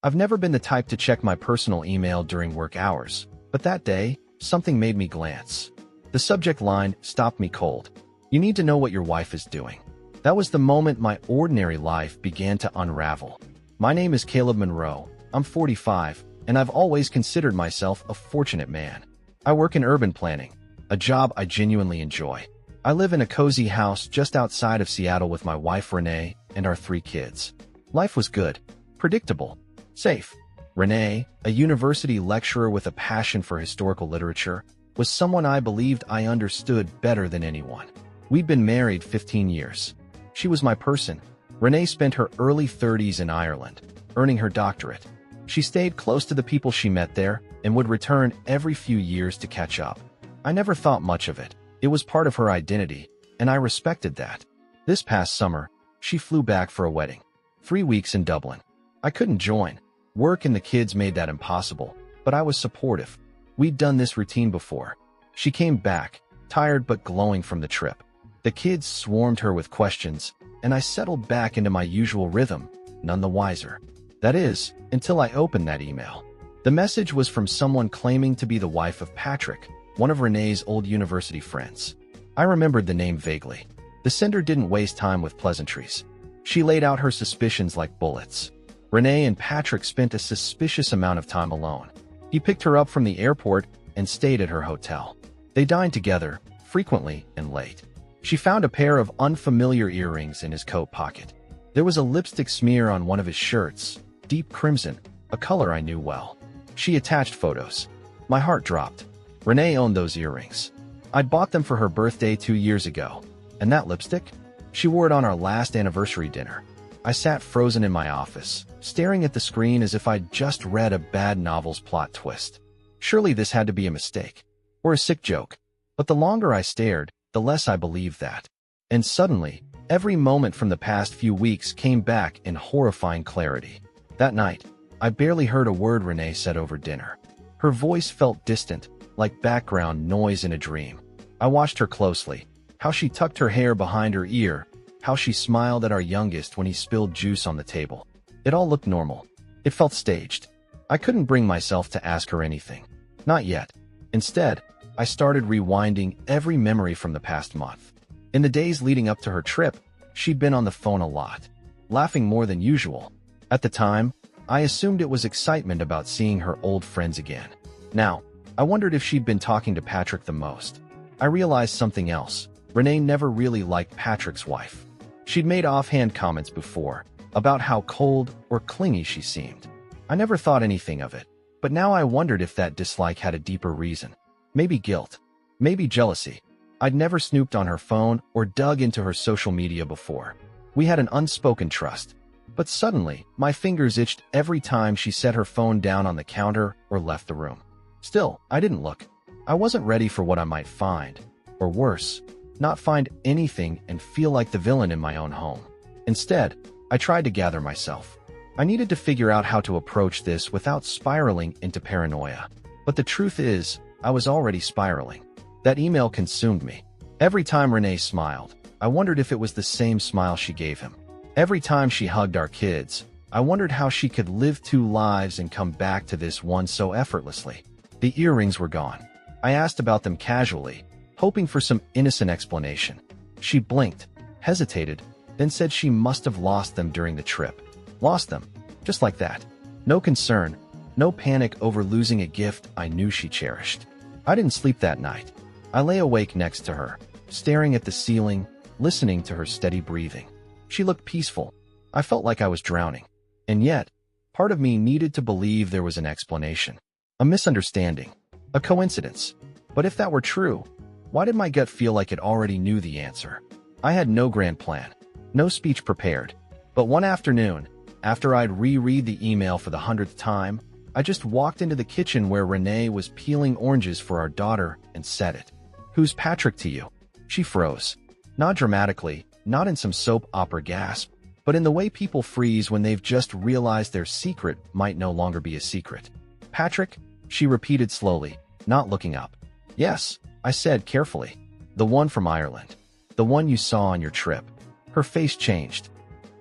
I've never been the type to check my personal email during work hours, but that day, something made me glance. The subject line stopped me cold. You need to know what your wife is doing. That was the moment my ordinary life began to unravel. My name is Caleb Monroe. I'm 45, and I've always considered myself a fortunate man. I work in urban planning, a job I genuinely enjoy. I live in a cozy house just outside of Seattle with my wife Renee and our 3 kids. Life was good, predictable, safe. Renee, a university lecturer with a passion for historical literature, was someone I believed I understood better than anyone. We'd been married 15 years. She was my person. Renee spent her early 30s in Ireland, earning her doctorate. She stayed close to the people she met there and would return every few years to catch up. I never thought much of it. It was part of her identity, and I respected that. This past summer, she flew back for a wedding. 3 weeks in Dublin. I couldn't join. Work and the kids made that impossible, but I was supportive. We'd done this routine before. She came back, tired but glowing from the trip. The kids swarmed her with questions, and I settled back into my usual rhythm, none the wiser. That is, until I opened that email. The message was from someone claiming to be the wife of Patrick, one of Renee's old university friends. I remembered the name vaguely. The sender didn't waste time with pleasantries. She laid out her suspicions like bullets. Renee and Patrick spent a suspicious amount of time alone. He picked her up from the airport and stayed at her hotel. They dined together, frequently and late. She found a pair of unfamiliar earrings in his coat pocket. There was a lipstick smear on one of his shirts, deep crimson, a color I knew well. She attached photos. My heart dropped. Renee owned those earrings. I'd bought them for her birthday 2 years ago. And that lipstick? She wore it on our last anniversary dinner. I sat frozen in my office, staring at the screen as if I'd just read a bad novel's plot twist. Surely this had to be a mistake. Or a sick joke. But the longer I stared, the less I believed that. And suddenly, every moment from the past few weeks came back in horrifying clarity. That night, I barely heard a word Renee said over dinner. Her voice felt distant, like background noise in a dream. I watched her closely, how she tucked her hair behind her ear, how she smiled at our youngest when he spilled juice on the table. It all looked normal. It felt staged. I couldn't bring myself to ask her anything. Not yet. Instead, I started rewinding every memory from the past month. In the days leading up to her trip, she'd been on the phone a lot, laughing more than usual. At the time, I assumed it was excitement about seeing her old friends again. Now, I wondered if she'd been talking to Patrick the most. I realized something else. Renee never really liked Patrick's wife. She'd made offhand comments before about how cold or clingy she seemed. I never thought anything of it, but now I wondered if that dislike had a deeper reason. Maybe guilt. Maybe jealousy. I'd never snooped on her phone or dug into her social media before. We had an unspoken trust. But suddenly, my fingers itched every time she set her phone down on the counter or left the room. Still, I didn't look. I wasn't ready for what I might find. Or worse, not find anything and feel like the villain in my own home. Instead, I tried to gather myself. I needed to figure out how to approach this without spiraling into paranoia. But the truth is, I was already spiraling. That email consumed me. Every time Renee smiled, I wondered if it was the same smile she gave him. Every time she hugged our kids, I wondered how she could live 2 lives and come back to this one so effortlessly. The earrings were gone. I asked about them casually, hoping for some innocent explanation. She blinked, hesitated, then said she must have lost them during the trip. Lost them, just like that. No concern, no panic over losing a gift I knew she cherished. I didn't sleep that night. I lay awake next to her, staring at the ceiling, listening to her steady breathing. She looked peaceful. I felt like I was drowning. And yet, part of me needed to believe there was an explanation. A misunderstanding. A coincidence. But if that were true, why did my gut feel like it already knew the answer? I had no grand plan. No speech prepared. But one afternoon, after I'd reread the email for the 100th time, I just walked into the kitchen where Renee was peeling oranges for our daughter and said it. "Who's Patrick to you?" She froze. Not dramatically, not in some soap opera gasp, but in the way people freeze when they've just realized their secret might no longer be a secret. "Patrick?" she repeated slowly, not looking up. "Yes," I said carefully. "The one from Ireland. The one you saw on your trip." Her face changed.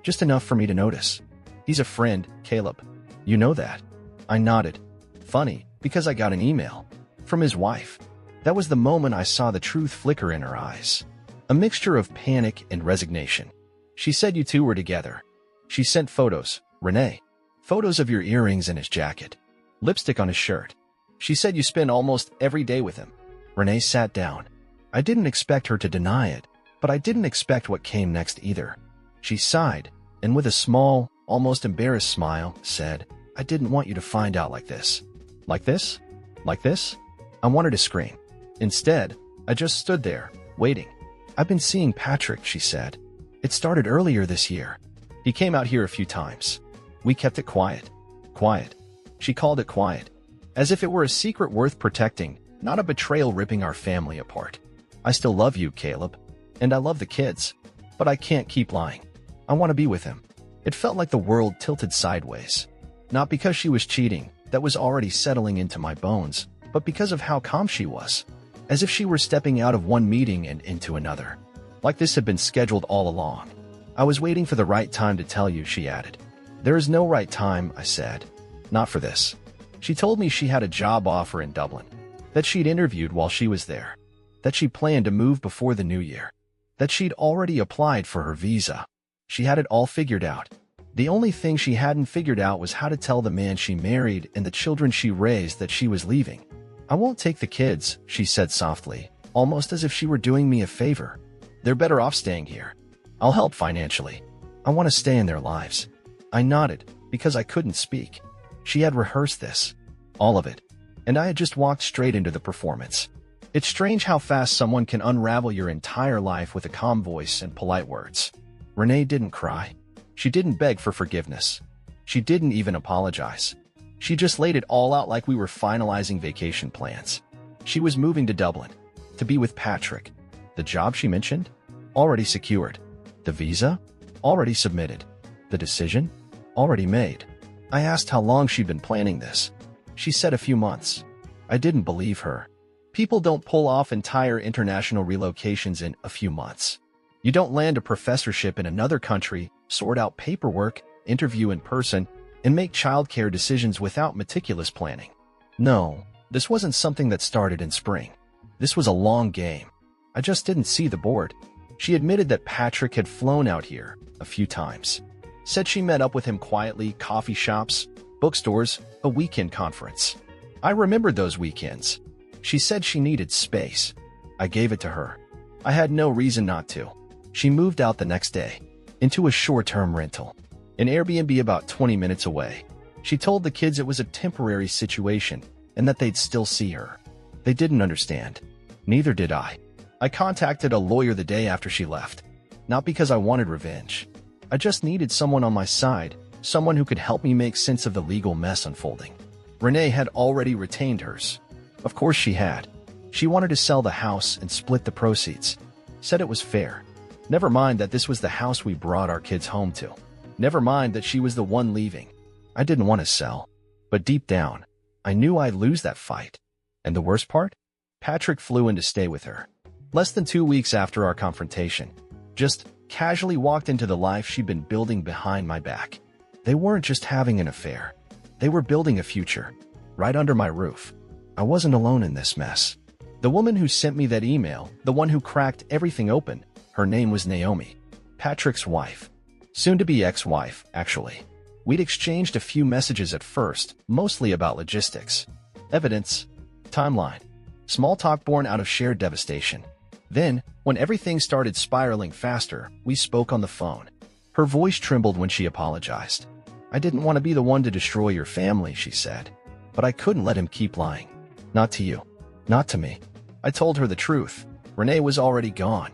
Just enough for me to notice. "He's a friend, Caleb. You know that? I nodded. Funny, because I got an email. From his wife. That was the moment I saw the truth flicker in her eyes. A mixture of panic and resignation. She said you two were together. She sent photos, Renee. Photos of your earrings and his jacket. Lipstick on his shirt. She said you spend almost every day with him. Renee sat down. I didn't expect her to deny it, but I didn't expect what came next either. She sighed, and with a small, almost embarrassed smile, said, I didn't want you to find out like this. Like this? Like this? I wanted to scream. Instead, I just stood there, waiting. I've been seeing Patrick, she said. It started earlier this year. He came out here a few times. We kept it quiet. Quiet. She called it quiet. As if it were a secret worth protecting, not a betrayal ripping our family apart. I still love you, Caleb. And I love the kids. But I can't keep lying. I want to be with him. It felt like the world tilted sideways. Not because she was cheating, that was already settling into my bones, but because of how calm she was. As if she were stepping out of one meeting and into another. Like this had been scheduled all along. I was waiting for the right time to tell you, she added. There is no right time, I said. Not for this. She told me she had a job offer in Dublin. That she'd interviewed while she was there. That she planned to move before the new year. That she'd already applied for her visa. She had it all figured out. The only thing she hadn't figured out was how to tell the man she married and the children she raised that she was leaving. I won't take the kids, she said softly, almost as if she were doing me a favor. They're better off staying here. I'll help financially. I want to stay in their lives. I nodded, because I couldn't speak. She had rehearsed this. All of it. And I had just walked straight into the performance. It's strange how fast someone can unravel your entire life with a calm voice and polite words. Renee didn't cry. She didn't beg for forgiveness. She didn't even apologize. She just laid it all out like we were finalizing vacation plans. She was moving to Dublin, to be with Patrick. The job she mentioned? Already secured. The visa? Already submitted. The decision? Already made. I asked how long she'd been planning this. She said a few months. I didn't believe her. People don't pull off entire international relocations in a few months. You don't land a professorship in another country, sort out paperwork, interview in person, and make childcare decisions without meticulous planning. No, this wasn't something that started in spring. This was a long game. I just didn't see the board. She admitted that Patrick had flown out here a few times. Said she met up with him quietly, coffee shops, bookstores, a weekend conference. I remembered those weekends. She said she needed space. I gave it to her. I had no reason not to. She moved out the next day, into a short-term rental, an Airbnb about 20 minutes away. She told the kids it was a temporary situation and that they'd still see her. They didn't understand. Neither did I. I contacted a lawyer the day after she left. Not because I wanted revenge. I just needed someone on my side, someone who could help me make sense of the legal mess unfolding. Renee had already retained hers. Of course she had. She wanted to sell the house and split the proceeds. Said it was fair. Never mind that this was the house we brought our kids home to. Never mind that she was the one leaving. I didn't want to sell. But deep down, I knew I'd lose that fight. And the worst part? Patrick flew in to stay with her. Less than 2 weeks after our confrontation. Just casually walked into the life she'd been building behind my back. They weren't just having an affair. They were building a future. Right under my roof. I wasn't alone in this mess. The woman who sent me that email, the one who cracked everything open, her name was Naomi. Patrick's wife. Soon-to-be ex-wife, actually. We'd exchanged a few messages at first, mostly about logistics. Evidence. Timeline. Small talk born out of shared devastation. Then, when everything started spiraling faster, we spoke on the phone. Her voice trembled when she apologized. I didn't want to be the one to destroy your family, she said. But I couldn't let him keep lying. Not to you. Not to me. I told her the truth. Renee was already gone.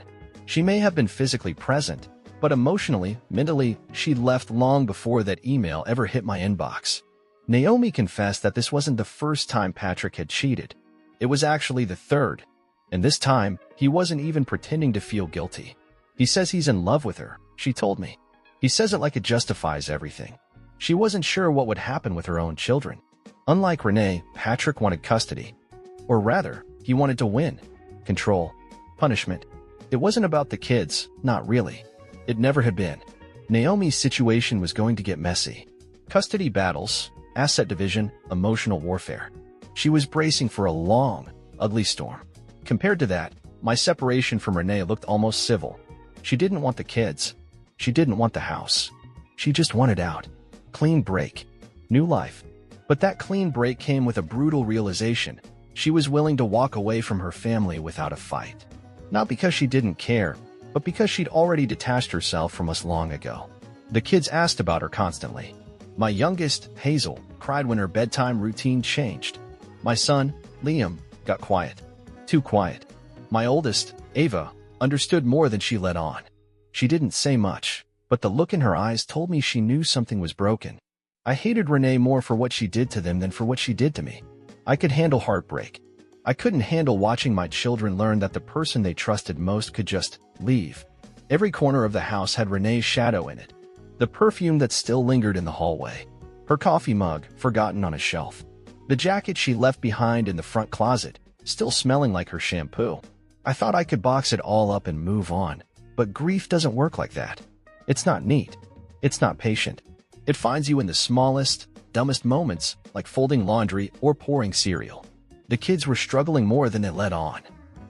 She may have been physically present, but emotionally, mentally, she'd left long before that email ever hit my inbox. Naomi confessed that this wasn't the first time Patrick had cheated. It was actually the third. And this time, he wasn't even pretending to feel guilty. He says he's in love with her, she told me. He says it like it justifies everything. She wasn't sure what would happen with her own children. Unlike Renee, Patrick wanted custody. Or rather, he wanted to win. Control. Punishment. It wasn't about the kids, not really. It never had been. Naomi's situation was going to get messy. Custody battles, asset division, emotional warfare. She was bracing for a long, ugly storm. Compared to that, my separation from Renee looked almost civil. She didn't want the kids. She didn't want the house. She just wanted out. Clean break. New life. But that clean break came with a brutal realization. She was willing to walk away from her family without a fight. Not because she didn't care, but because she'd already detached herself from us long ago. The kids asked about her constantly. My youngest, Hazel, cried when her bedtime routine changed. My son, Liam, got quiet. Too quiet. My oldest, Ava, understood more than she let on. She didn't say much, but the look in her eyes told me she knew something was broken. I hated Renee more for what she did to them than for what she did to me. I could handle heartbreak. I couldn't handle watching my children learn that the person they trusted most could just leave. Every corner of the house had Renee's shadow in it. The perfume that still lingered in the hallway. Her coffee mug, forgotten on a shelf. The jacket she left behind in the front closet, still smelling like her shampoo. I thought I could box it all up and move on, but grief doesn't work like that. It's not neat. It's not patient. It finds you in the smallest, dumbest moments, like folding laundry or pouring cereal. The kids were struggling more than it let on.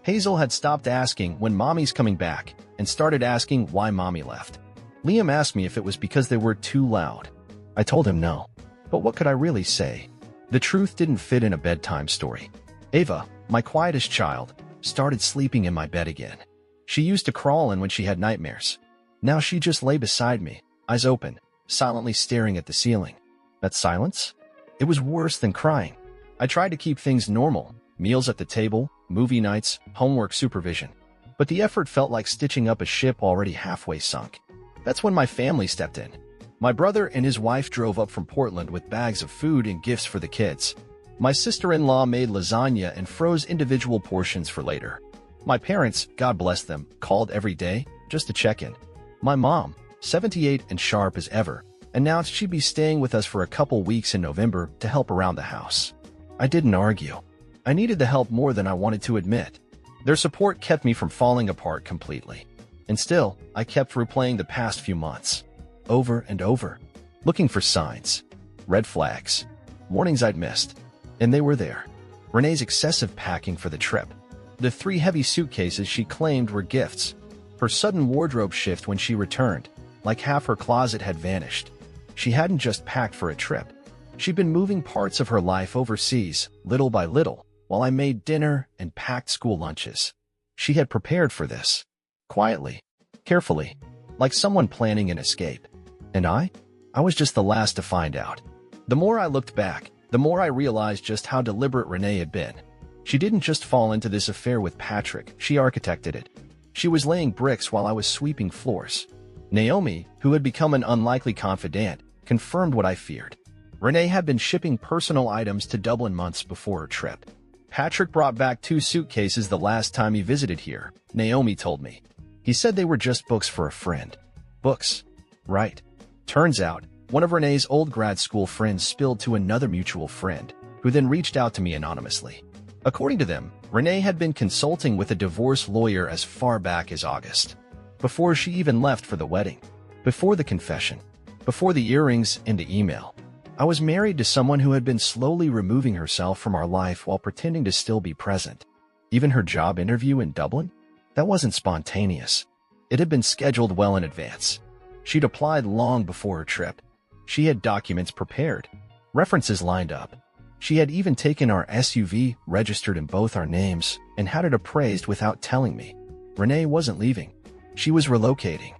Hazel had stopped asking when mommy's coming back and started asking why mommy left. Liam asked me if it was because they were too loud. I told him no. But what could I really say? The truth didn't fit in a bedtime story. Ava, my quietest child, started sleeping in my bed again. She used to crawl in when she had nightmares. Now she just lay beside me, eyes open, silently staring at the ceiling. That silence? It was worse than crying. I tried to keep things normal, meals at the table, movie nights, homework supervision. But the effort felt like stitching up a ship already halfway sunk. That's when my family stepped in. My brother and his wife drove up from Portland with bags of food and gifts for the kids. My sister-in-law made lasagna and froze individual portions for later. My parents, God bless them, called every day just to check in. My mom, 78 and sharp as ever, announced she'd be staying with us for a couple weeks in November to help around the house. I didn't argue. I needed the help more than I wanted to admit. Their support kept me from falling apart completely. And still, I kept replaying the past few months. Over and over. Looking for signs. Red flags. Warnings I'd missed. And they were there. Renee's excessive packing for the trip. The 3 heavy suitcases she claimed were gifts. Her sudden wardrobe shift when she returned, like half her closet had vanished. She hadn't just packed for a trip. She'd been moving parts of her life overseas, little by little, while I made dinner and packed school lunches. She had prepared for this. Quietly. Carefully. Like someone planning an escape. And I was just the last to find out. The more I looked back, the more I realized just how deliberate Renee had been. She didn't just fall into this affair with Patrick, she architected it. She was laying bricks while I was sweeping floors. Naomi, who had become an unlikely confidant, confirmed what I feared. Renee had been shipping personal items to Dublin months before her trip. Patrick brought back 2 suitcases the last time he visited here, Naomi told me. He said they were just books for a friend. Books. Right. Turns out, one of Renee's old grad school friends spilled to another mutual friend, who then reached out to me anonymously. According to them, Renee had been consulting with a divorce lawyer as far back as August. Before she even left for the wedding. Before the confession. Before the earrings and the email. I was married to someone who had been slowly removing herself from our life while pretending to still be present. Even her job interview in Dublin? That wasn't spontaneous. It had been scheduled well in advance. She'd applied long before her trip. She had documents prepared, references lined up. She had even taken our SUV, registered in both our names, and had it appraised without telling me. Renee wasn't leaving. She was relocating.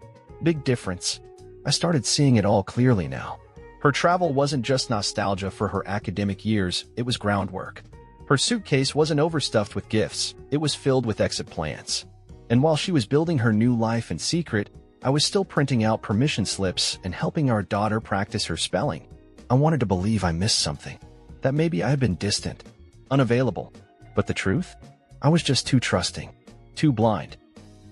Big difference. I started seeing it all clearly now. Her travel wasn't just nostalgia for her academic years, it was groundwork. Her suitcase wasn't overstuffed with gifts, it was filled with exit plans. And while she was building her new life in secret, I was still printing out permission slips and helping our daughter practice her spelling. I wanted to believe I missed something. That maybe I had been distant, unavailable. But the truth? I was just too trusting, too blind.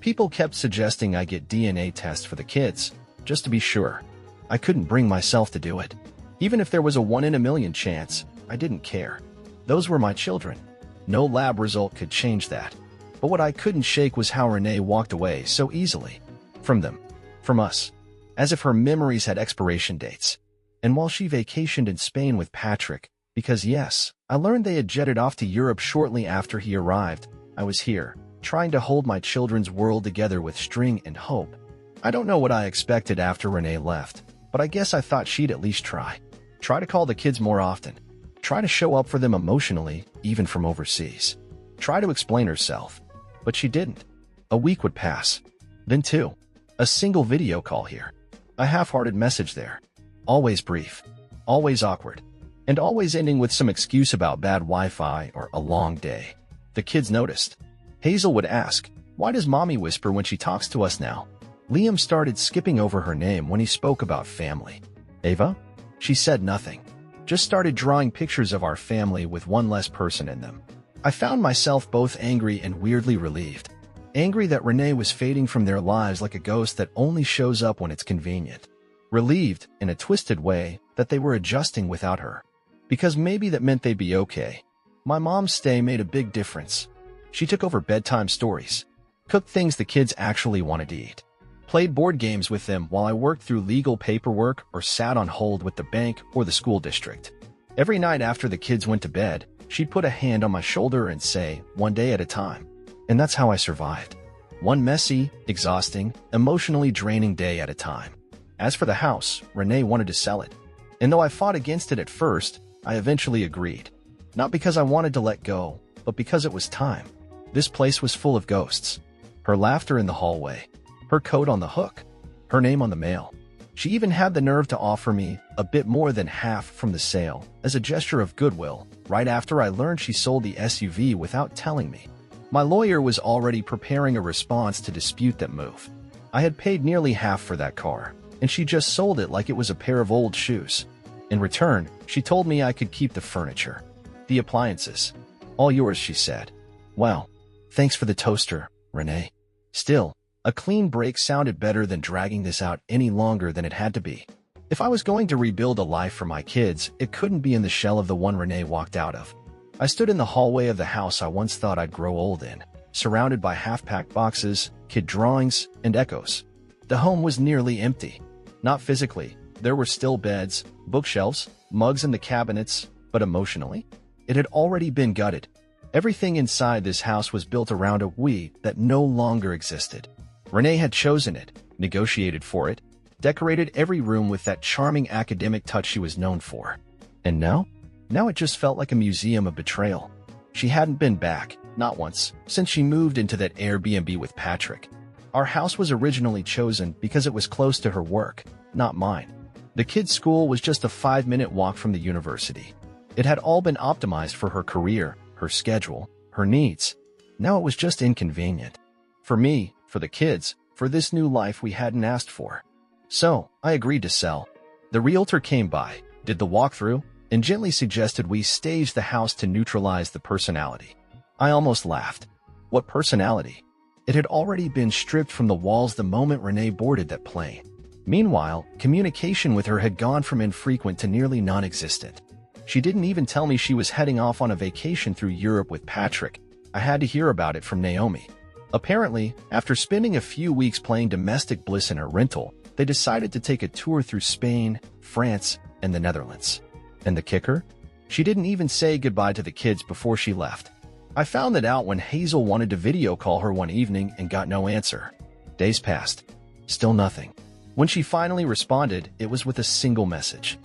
People kept suggesting I get DNA tests for the kids, just to be sure. I couldn't bring myself to do it. Even if there was a 1 in a million chance, I didn't care. Those were my children. No lab result could change that. But what I couldn't shake was how Renee walked away so easily. From them. From us. As if her memories had expiration dates. And while she vacationed in Spain with Patrick, because yes, I learned they had jetted off to Europe shortly after he arrived, I was here, trying to hold my children's world together with string and hope. I don't know what I expected after Renee left, but I guess I thought she'd at least try. Try to call the kids more often. Try to show up for them emotionally, even from overseas. Try to explain herself. But she didn't. A week would pass. Then two. A single video call here. A half-hearted message there. Always brief. Always awkward. And always ending with some excuse about bad Wi-Fi or a long day. The kids noticed. Hazel would ask, "Why does mommy whisper when she talks to us now?" Liam started skipping over her name when he spoke about family. Ava? She said nothing. Just started drawing pictures of our family with one less person in them. I found myself both angry and weirdly relieved. Angry that Renee was fading from their lives like a ghost that only shows up when it's convenient. Relieved, in a twisted way, that they were adjusting without her. Because maybe that meant they'd be okay. My mom's stay made a big difference. She took over bedtime stories, cooked things the kids actually wanted to eat, played board games with them while I worked through legal paperwork or sat on hold with the bank or the school district. Every night after the kids went to bed, she'd put a hand on my shoulder and say, "One day at a time." And that's how I survived. One messy, exhausting, emotionally draining day at a time. As for the house, Renee wanted to sell it. And though I fought against it at first, I eventually agreed. Not because I wanted to let go, but because it was time. This place was full of ghosts. Her laughter in the hallway. Her coat on the hook. Her name on the mail. She even had the nerve to offer me a bit more than half from the sale as a gesture of goodwill right after I learned she sold the SUV without telling me. My lawyer was already preparing a response to dispute that move. I had paid nearly half for that car, and she just sold it like it was a pair of old shoes. In return, she told me I could keep the furniture. The appliances. All yours, she said. Well, thanks for the toaster, Renee. Still, a clean break sounded better than dragging this out any longer than it had to be. If I was going to rebuild a life for my kids, it couldn't be in the shell of the one Renee walked out of. I stood in the hallway of the house I once thought I'd grow old in, surrounded by half-packed boxes, kid drawings, and echoes. The home was nearly empty. Not physically. There were still beds, bookshelves, mugs in the cabinets, but emotionally, it had already been gutted. Everything inside this house was built around a we that no longer existed. Renee had chosen it, negotiated for it, decorated every room with that charming academic touch she was known for. And now? Now it just felt like a museum of betrayal. She hadn't been back, not once, since she moved into that Airbnb with Patrick. Our house was originally chosen because it was close to her work, not mine. The kids' school was just a 5-minute walk from the university. It had all been optimized for her career, her schedule, her needs. Now it was just inconvenient. For me, for the kids, for this new life we hadn't asked for. So, I agreed to sell. The realtor came by, did the walkthrough, and gently suggested we stage the house to neutralize the personality. I almost laughed. What personality? It had already been stripped from the walls the moment Renee boarded that plane. Meanwhile, communication with her had gone from infrequent to nearly non-existent. She didn't even tell me she was heading off on a vacation through Europe with Patrick. I had to hear about it from Naomi. Apparently, after spending a few weeks playing domestic bliss in her rental, they decided to take a tour through Spain, France, and the Netherlands. And the kicker? She didn't even say goodbye to the kids before she left. I found that out when Hazel wanted to video call her one evening and got no answer. Days passed. Still nothing. When she finally responded, it was with a single message.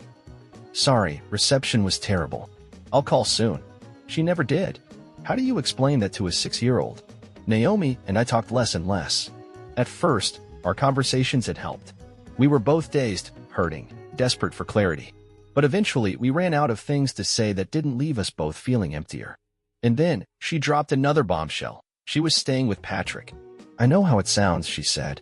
Sorry, reception was terrible. I'll call soon. She never did. How do you explain that to a 6-year-old? Naomi and I talked less and less. At first, our conversations had helped. We were both dazed, hurting, desperate for clarity. But eventually, we ran out of things to say that didn't leave us both feeling emptier. And then, she dropped another bombshell. She was staying with Patrick. I know how it sounds, she said.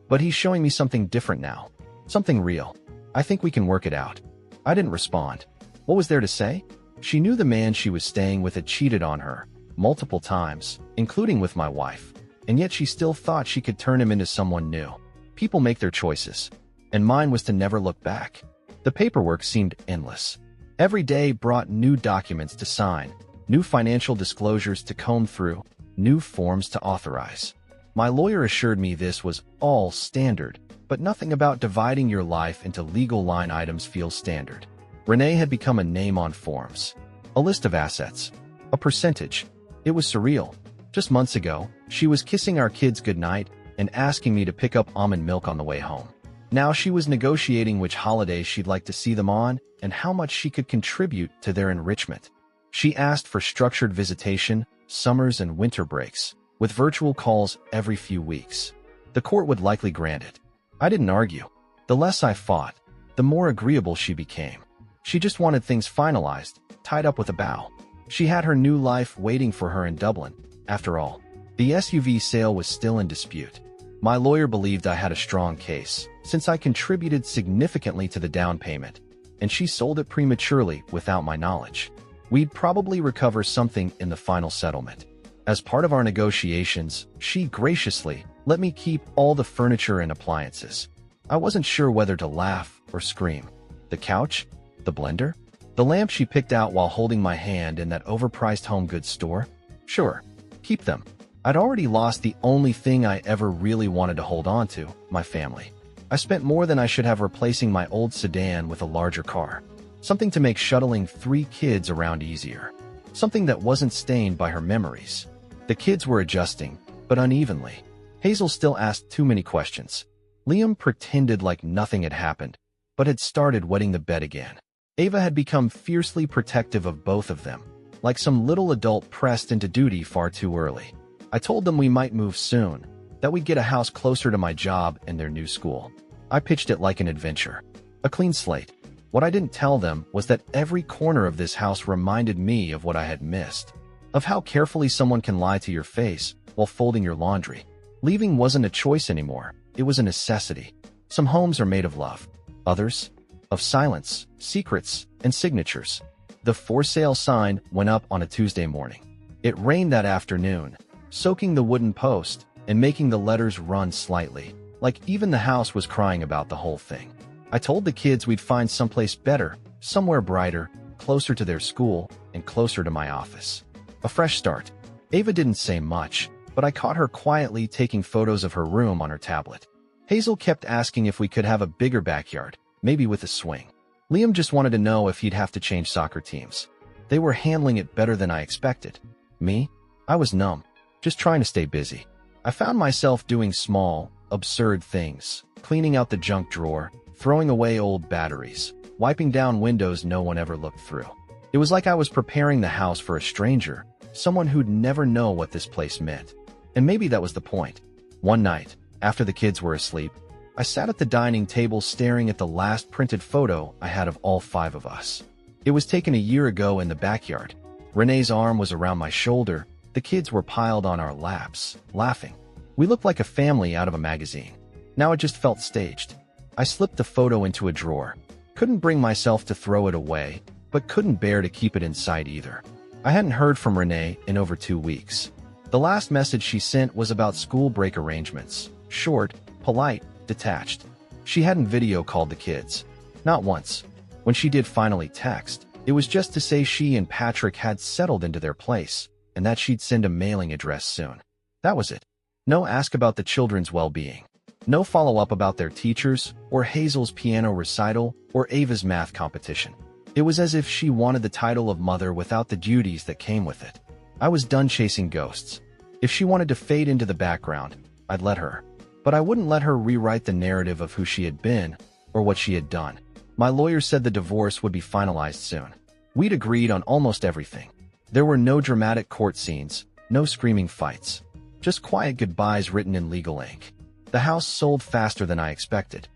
But he's showing me something different now. Something real. I think we can work it out. I didn't respond. What was there to say? She knew the man she was staying with had cheated on her, multiple times, including with my wife. And yet she still thought she could turn him into someone new. People make their choices. And mine was to never look back. The paperwork seemed endless. Every day brought new documents to sign, new financial disclosures to comb through, new forms to authorize. My lawyer assured me this was all standard, but nothing about dividing your life into legal line items feels standard. Renee had become a name on forms. A list of assets. A percentage. It was surreal. Just months ago, she was kissing our kids goodnight and asking me to pick up almond milk on the way home. Now she was negotiating which holidays she'd like to see them on and how much she could contribute to their enrichment. She asked for structured visitation, summers and winter breaks, with virtual calls every few weeks. The court would likely grant it. I didn't argue. The less I fought, the more agreeable she became. She just wanted things finalized, tied up with a bow. She had her new life waiting for her in Dublin. After all, the SUV sale was still in dispute. My lawyer believed I had a strong case, since I contributed significantly to the down payment, and she sold it prematurely without my knowledge. We'd probably recover something in the final settlement. As part of our negotiations, she graciously let me keep all the furniture and appliances. I wasn't sure whether to laugh or scream. The couch? The blender? The lamp she picked out while holding my hand in that overpriced home goods store? Sure, keep them. I'd already lost the only thing I ever really wanted to hold on to, my family. I spent more than I should have replacing my old sedan with a larger car. Something to make shuttling 3 kids around easier. Something that wasn't stained by her memories. The kids were adjusting, but unevenly. Hazel still asked too many questions. Liam pretended like nothing had happened, but had started wetting the bed again. Ava had become fiercely protective of both of them, like some little adult pressed into duty far too early. I told them we might move soon, that we'd get a house closer to my job and their new school. I pitched it like an adventure. A clean slate. What I didn't tell them was that every corner of this house reminded me of what I had missed, of how carefully someone can lie to your face while folding your laundry. Leaving wasn't a choice anymore, it was a necessity. Some homes are made of love, others of silence, secrets, and signatures. The for sale sign went up on a Tuesday morning. It rained that afternoon, soaking the wooden post and making the letters run slightly, like even the house was crying about the whole thing. I told the kids we'd find someplace better, somewhere brighter, closer to their school, and closer to my office. A fresh start. Ava didn't say much, but I caught her quietly taking photos of her room on her tablet. Hazel kept asking if we could have a bigger backyard, maybe with a swing. Liam just wanted to know if he'd have to change soccer teams. They were handling it better than I expected. Me? I was numb, just trying to stay busy. I found myself doing small, absurd things, cleaning out the junk drawer, throwing away old batteries, wiping down windows no one ever looked through. It was like I was preparing the house for a stranger, someone who'd never know what this place meant. And maybe that was the point. One night, after the kids were asleep, I sat at the dining table staring at the last printed photo I had of all 5 of us. It was taken a year ago in the backyard. Renee's arm was around my shoulder. The kids were piled on our laps, laughing. We looked like a family out of a magazine. Now it just felt staged. I slipped the photo into a drawer. Couldn't bring myself to throw it away, but couldn't bear to keep it in sight either. I hadn't heard from Renee in over 2 weeks. The last message she sent was about school break arrangements. Short, polite, detached. She hadn't video called the kids. Not once. When she did finally text, it was just to say she and Patrick had settled into their place, and that she'd send a mailing address soon. That was it. No ask about the children's well-being. No follow-up about their teachers, or Hazel's piano recital, or Ava's math competition. It was as if she wanted the title of mother without the duties that came with it. I was done chasing ghosts. If she wanted to fade into the background, I'd let her. But I wouldn't let her rewrite the narrative of who she had been, or what she had done. My lawyer said the divorce would be finalized soon. We'd agreed on almost everything. There were no dramatic court scenes, no screaming fights. Just quiet goodbyes written in legal ink. The house sold faster than I expected.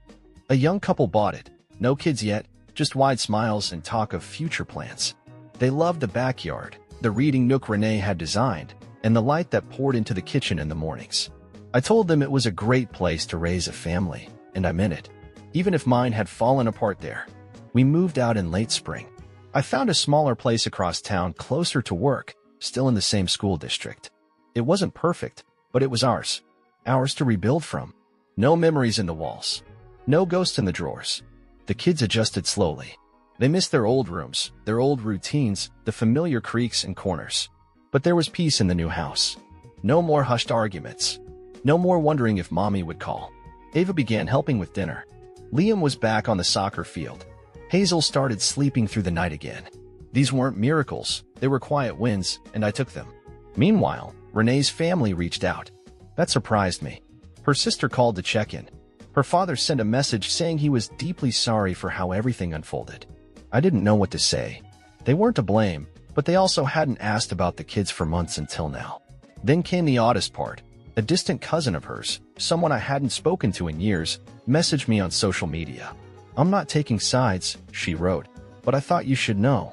A young couple bought it. No kids yet, just wide smiles and talk of future plans. They loved the backyard, the reading nook Renee had designed, and the light that poured into the kitchen in the mornings. I told them it was a great place to raise a family, and I meant it. Even if mine had fallen apart there. We moved out in late spring. I found a smaller place across town closer to work, still in the same school district. It wasn't perfect, but it was ours. Ours to rebuild from. No memories in the walls. No ghosts in the drawers. The kids adjusted slowly. They missed their old rooms, their old routines, the familiar creaks and corners. But there was peace in the new house. No more hushed arguments. No more wondering if mommy would call. Ava began helping with dinner. Liam was back on the soccer field. Hazel started sleeping through the night again. These weren't miracles, they were quiet wins, and I took them. Meanwhile, Renee's family reached out. That surprised me. Her sister called to check in. Her father sent a message saying he was deeply sorry for how everything unfolded. I didn't know what to say. They weren't to blame, but they also hadn't asked about the kids for months until now. Then came the oddest part. A distant cousin of hers, someone I hadn't spoken to in years, messaged me on social media. "I'm not taking sides," she wrote, "but I thought you should know.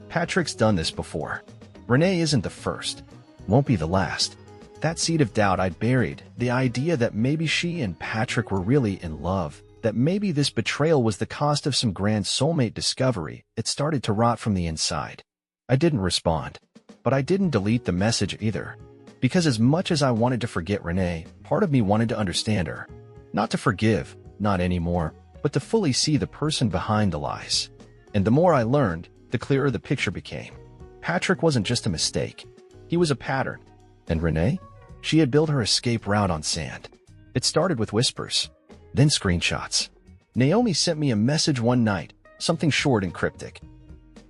Patrick's done this before. Renee isn't the first. Won't be the last." That seed of doubt I'd buried, the idea that maybe she and Patrick were really in love, that maybe this betrayal was the cost of some grand soulmate discovery, it started to rot from the inside. I didn't respond, but I didn't delete the message either. Because as much as I wanted to forget Renee, part of me wanted to understand her. Not to forgive, not anymore, but to fully see the person behind the lies. And the more I learned, the clearer the picture became. Patrick wasn't just a mistake. He was a pattern. And Renee? She had built her escape route on sand. It started with whispers, then screenshots. Naomi sent me a message one night, something short and cryptic.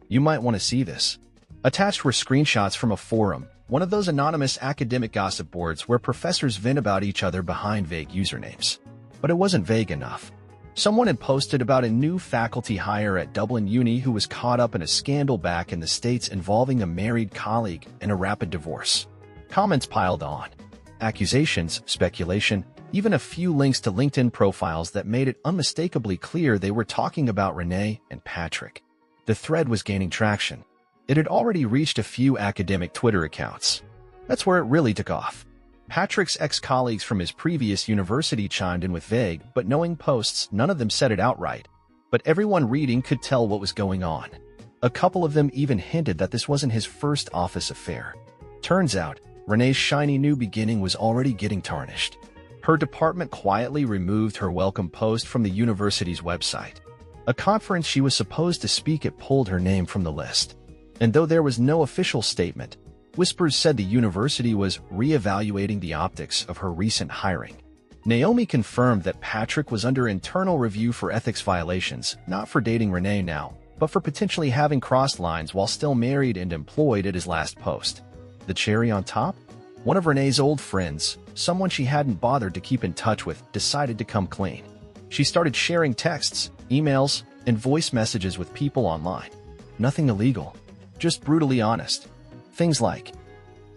"You might want to see this." Attached were screenshots from a forum, one of those anonymous academic gossip boards where professors vent about each other behind vague usernames. But it wasn't vague enough. Someone had posted about a new faculty hire at Dublin Uni who was caught up in a scandal back in the States involving a married colleague and a rapid divorce. Comments piled on. Accusations, speculation, even a few links to LinkedIn profiles that made it unmistakably clear they were talking about Renee and Patrick. The thread was gaining traction. It had already reached a few academic Twitter accounts. That's where it really took off. Patrick's ex-colleagues from his previous university chimed in with vague but knowing posts. None of them said it outright, but everyone reading could tell what was going on. A couple of them even hinted that this wasn't his first office affair. Turns out, Renee's shiny new beginning was already getting tarnished. Her department quietly removed her welcome post from the university's website. A conference she was supposed to speak at pulled her name from the list. And though there was no official statement, whispers said the university was re-evaluating the optics of her recent hiring. Naomi confirmed that Patrick was under internal review for ethics violations, not for dating Renee now, but for potentially having crossed lines while still married and employed at his last post. The cherry on top? One of Renee's old friends, someone she hadn't bothered to keep in touch with, decided to come clean. She started sharing texts, emails, and voice messages with people online. Nothing illegal, just brutally honest. Things like,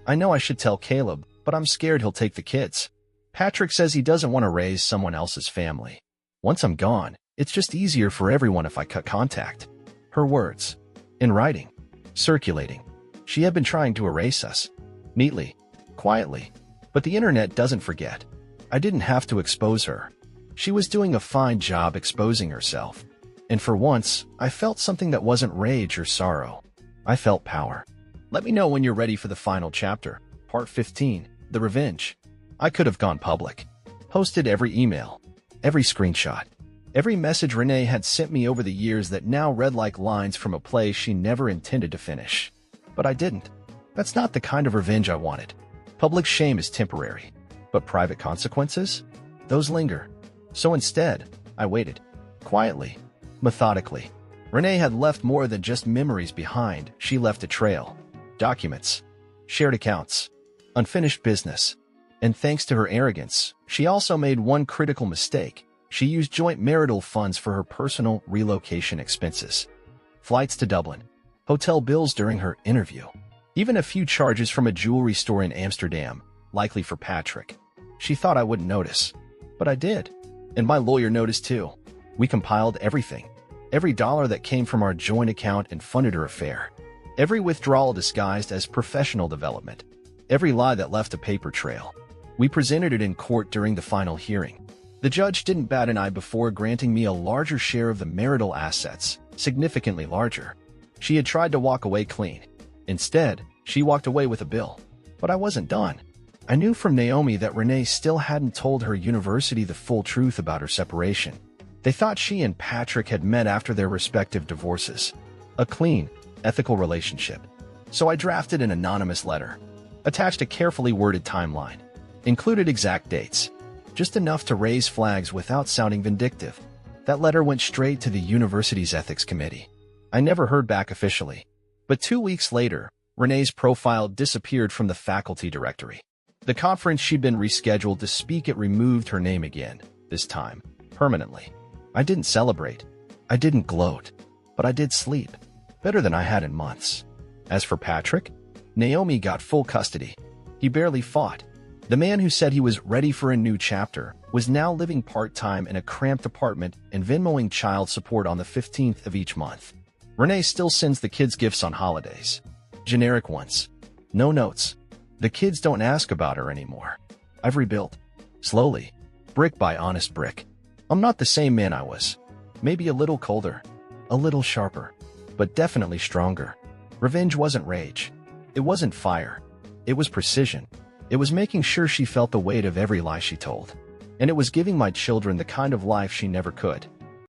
"I know I should tell Caleb, but I'm scared he'll take the kids. Patrick says he doesn't want to raise someone else's family. Once I'm gone, it's just easier for everyone if I cut contact." Her words. In writing. Circulating. She had been trying to erase us. Neatly. Quietly. But the internet doesn't forget. I didn't have to expose her. She was doing a fine job exposing herself. And for once, I felt something that wasn't rage or sorrow. I felt power. Let me know when you're ready for the final chapter, Part 15, The Revenge. I could have gone public. Posted every email, every screenshot, every message Renee had sent me over the years that now read like lines from a play she never intended to finish. But I didn't. That's not the kind of revenge I wanted. Public shame is temporary, but private consequences? Those linger. So instead, I waited. Quietly. Methodically. Renee had left more than just memories behind. She left a trail. Documents. Shared accounts. Unfinished business. And thanks to her arrogance, she also made one critical mistake. She used joint marital funds for her personal relocation expenses. Flights to Dublin. Hotel bills during her interview. Even a few charges from a jewelry store in Amsterdam, likely for Patrick. She thought I wouldn't notice. But I did. And my lawyer noticed too. We compiled everything. Every dollar that came from our joint account and funded her affair. Every withdrawal disguised as professional development. Every lie that left a paper trail. We presented it in court during the final hearing. The judge didn't bat an eye before granting me a larger share of the marital assets, significantly larger. She had tried to walk away clean. Instead, she walked away with a bill. But I wasn't done. I knew from Naomi that Renee still hadn't told her university the full truth about her separation. They thought she and Patrick had met after their respective divorces. A clean, ethical relationship. So I drafted an anonymous letter. Attached a carefully worded timeline. Included exact dates. just enough to raise flags without sounding vindictive. That letter went straight to the university's ethics committee. I never heard back officially. But 2 weeks later, Renee's profile disappeared from the faculty directory. The conference she'd been rescheduled to speak at removed her name again, this time, permanently. I didn't celebrate. I didn't gloat. But I did sleep. Better than I had in months. As for Patrick, Naomi got full custody. He barely fought. The man who said he was ready for a new chapter was now living part-time in a cramped apartment and Venmoing child support on the 15th of each month. Renee still sends the kids gifts on holidays. Generic ones. No notes. The kids don't ask about her anymore. I've rebuilt. Slowly. Brick by honest brick. I'm not the same man I was. Maybe a little colder. A little sharper. But definitely stronger. Revenge wasn't rage. It wasn't fire. It was precision. It was making sure she felt the weight of every lie she told. And it was giving my children the kind of life she never could.